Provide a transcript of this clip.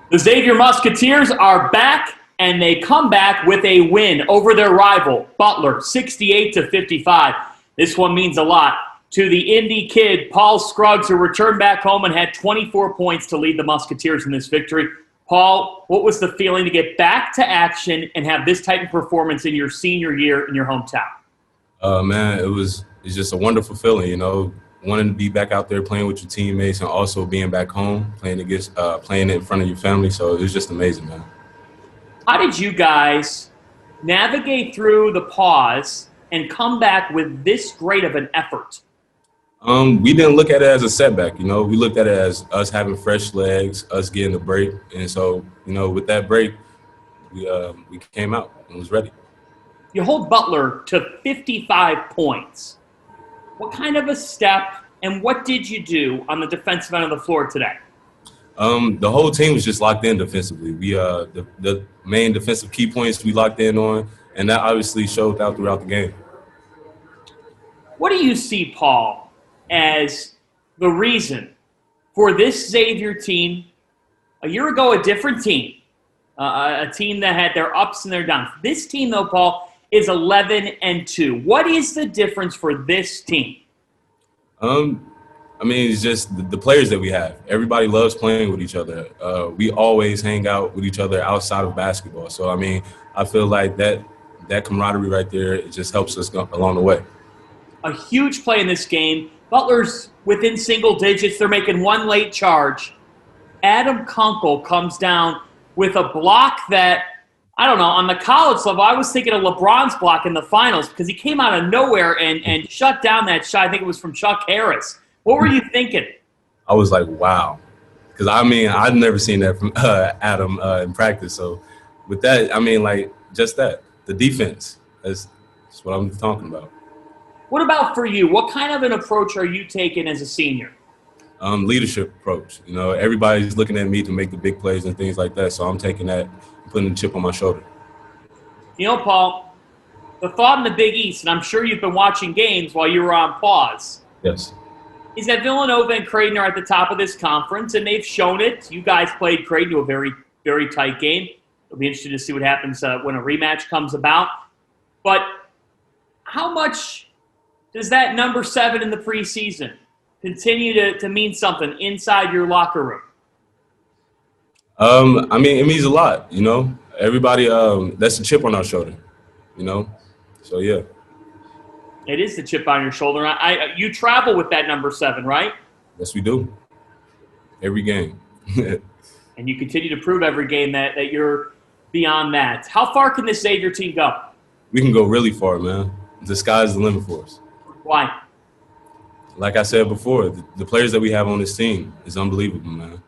The Xavier Musketeers are back, and they come back with a win over their rival, Butler, 68-55. This one means a lot to the Indy kid, Paul Scruggs, who returned back home and had 24 points to lead the Musketeers in this victory. Paul, what was the feeling to get back to action and have this type of performance in your senior year in your hometown? Man, it's just a wonderful feeling, wanting to be back out there playing with your teammates and also being back home, playing in front of your family. So it was just amazing, man. How did you guys navigate through the pause and come back with this great of an effort? We didn't look at it as a setback, We looked at it as us having fresh legs, us getting a break. And so, with that break, we came out and was ready. You hold Butler to 55 points. What kind of a step, and what did you do on the defensive end of the floor today? The whole team was just locked in defensively. We the main defensive key points we locked in on, and that obviously showed out throughout the game. What do you see, Paul, as the reason for this Xavier team? A year ago, a different team, a team that had their ups and their downs. This team, though, Paul, is 11-2. What is the difference for this team? It's just the players that we have. Everybody loves playing with each other. We always hang out with each other outside of basketball. So, I feel like that camaraderie right there, it just helps us go along the way. A huge play in this game. Butler's within single digits. They're making one late charge. Adam Kunkel comes down with a block that, I don't know, on the college level, I was thinking of LeBron's block in the finals because he came out of nowhere and shut down that shot. I think it was from Chuck Harris. What were you thinking? I was like, wow. Because, I've never seen that from Adam in practice. So, with that, just that. The defense. That's what I'm talking about. What about for you? What kind of an approach are you taking as a senior? Leadership approach. Everybody's looking at me to make the big plays and things like that. So, I'm taking that, putting the chip on my shoulder. Paul, the thought in the Big East, and I'm sure you've been watching games while you were on pause. Yes. Is that Villanova and Creighton are at the top of this conference, and they've shown it. You guys played Creighton to a very, very tight game. It'll be interesting to see what happens when a rematch comes about. But how much does that number 7 in the preseason continue to mean something inside your locker room? It means a lot, Everybody, that's a chip on our shoulder, So, yeah. It is the chip on your shoulder. You travel with that number 7, right? Yes, we do. Every game. And you continue to prove every game that you're beyond that. How far can this Xavier team go? We can go really far, man. The sky's the limit for us. Why? Like I said before, the players that we have on this team is unbelievable, man.